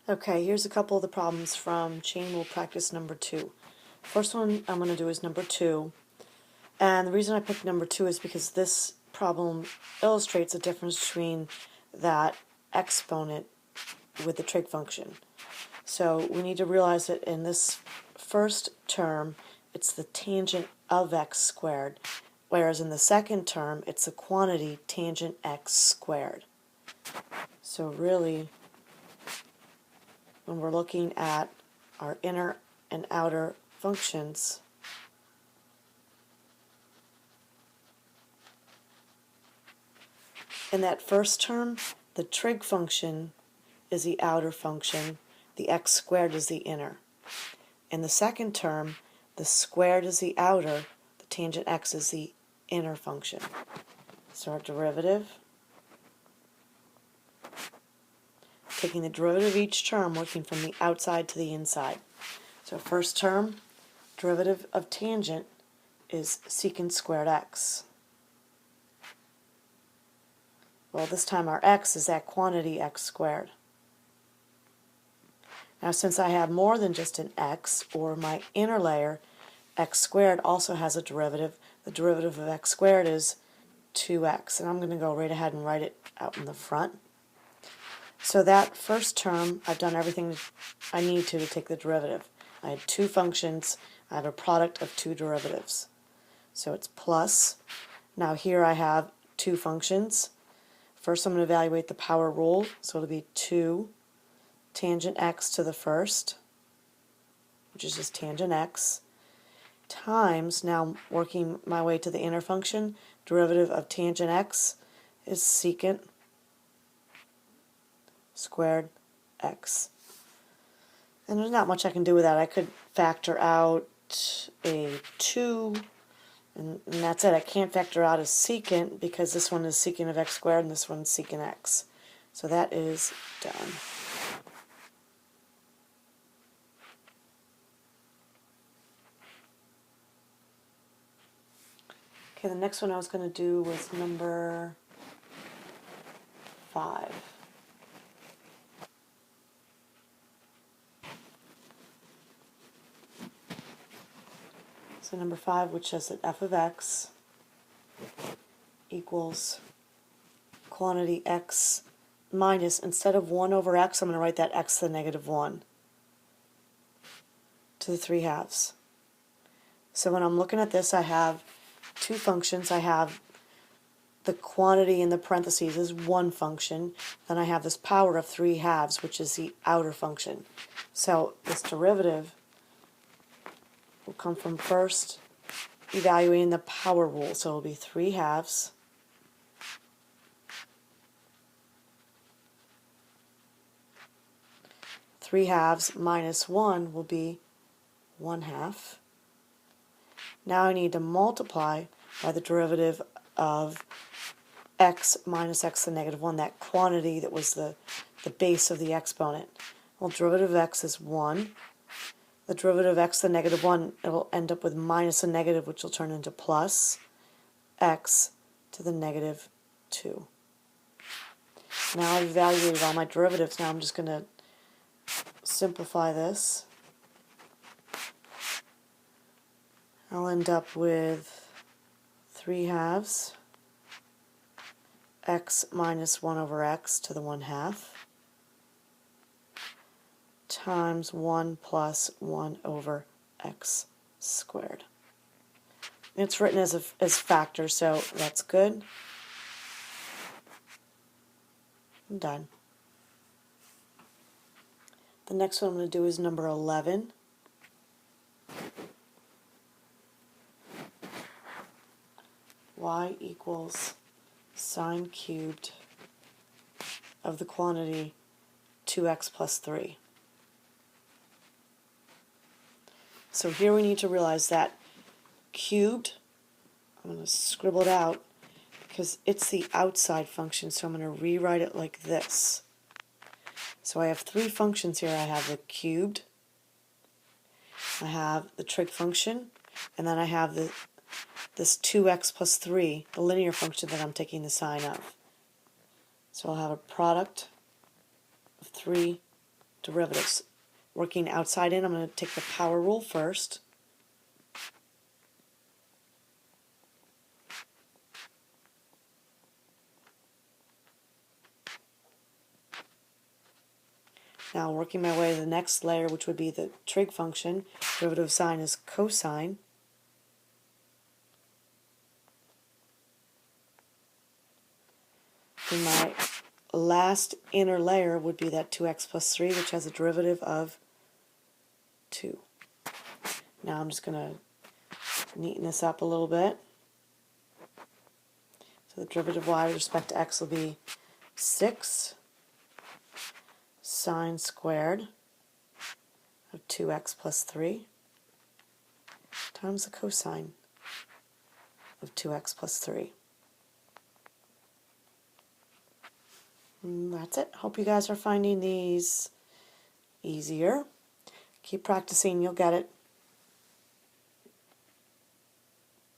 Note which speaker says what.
Speaker 1: Okay, here's a couple of the problems from chain rule practice number 2. First one I'm going to do is number 2, and the reason I picked number 2 is because this problem illustrates the difference between that exponent with the trig function. So we need to realize that in this first term it's the tangent of x squared, whereas in the second term it's the quantity tangent x squared. So really, when we're looking at our inner and outer functions, in that first term, the trig function is the outer function, the x squared is the inner. In the second term, the squared is the outer, the tangent x is the inner function. So our derivative, taking the derivative of each term, working from the outside to the inside. So first term, derivative of tangent is secant squared x. Well, this time our x is that quantity x squared. Now since I have more than just an x, or my inner layer, x squared also has a derivative. The derivative of x squared is 2x, and I'm going to go right ahead and write it out in the front. So that first term, I've done everything I need to take the derivative. I had two functions, I have a product of two derivatives. So it's plus. Now here I have two functions. First I'm going to evaluate the power rule, so it'll be 2 tangent x to the first, which is just tangent x, times, now working my way to the inner function, derivative of tangent x is secant squared x. And there's not much I can do with that. I could factor out a 2, and that's it. I can't factor out a secant because this one is secant of x squared and this one's secant x. So that is done. Okay, the next one I was going to do was number 5. So number 5, which says that f of x equals quantity x minus, instead of 1 over x, I'm going to write that x to the negative 1 to the 3 halves. So when I'm looking at this, I have two functions. I have the quantity in the parentheses is one function, then I have this power of 3 halves, which is the outer function. So this derivative will come from first evaluating the power rule. So it will be 3 halves minus 1 will be 1 half. Now I need to multiply by the derivative of x minus x to the negative 1, that quantity that was the base of the exponent. Well, derivative of x is 1. The derivative of x to the negative 1, it will end up with minus a negative, which will turn into plus x to the negative 2. Now I've evaluated all my derivatives. Now I'm just going to simplify this. I'll end up with 3 halves x minus 1 over x to the 1 half times 1 plus 1 over x squared. It's written as factors, so that's good. I'm done. The next one I'm going to do is number 11. Y equals sine cubed of the quantity 2x plus 3. So here we need to realize that cubed, I'm going to scribble it out because it's the outside function, so I'm going to rewrite it like this. So I have 3 functions here. I have the cubed, I have the trig function, and then I have this 2x plus 3, the linear function that I'm taking the sine of. So I'll have a product of 3 derivatives. Working outside in, I'm going to take the power rule first. Now working my way to the next layer, which would be the trig function. Derivative of sine is cosine. Then my last inner layer would be that 2x plus 3, which has a derivative of 2. Now I'm just going to neaten this up a little bit. So the derivative of y with respect to x will be 6 sine squared of 2x plus 3 times the cosine of 2x plus 3. And that's it. Hope you guys are finding these easier. Keep practicing, you'll get it.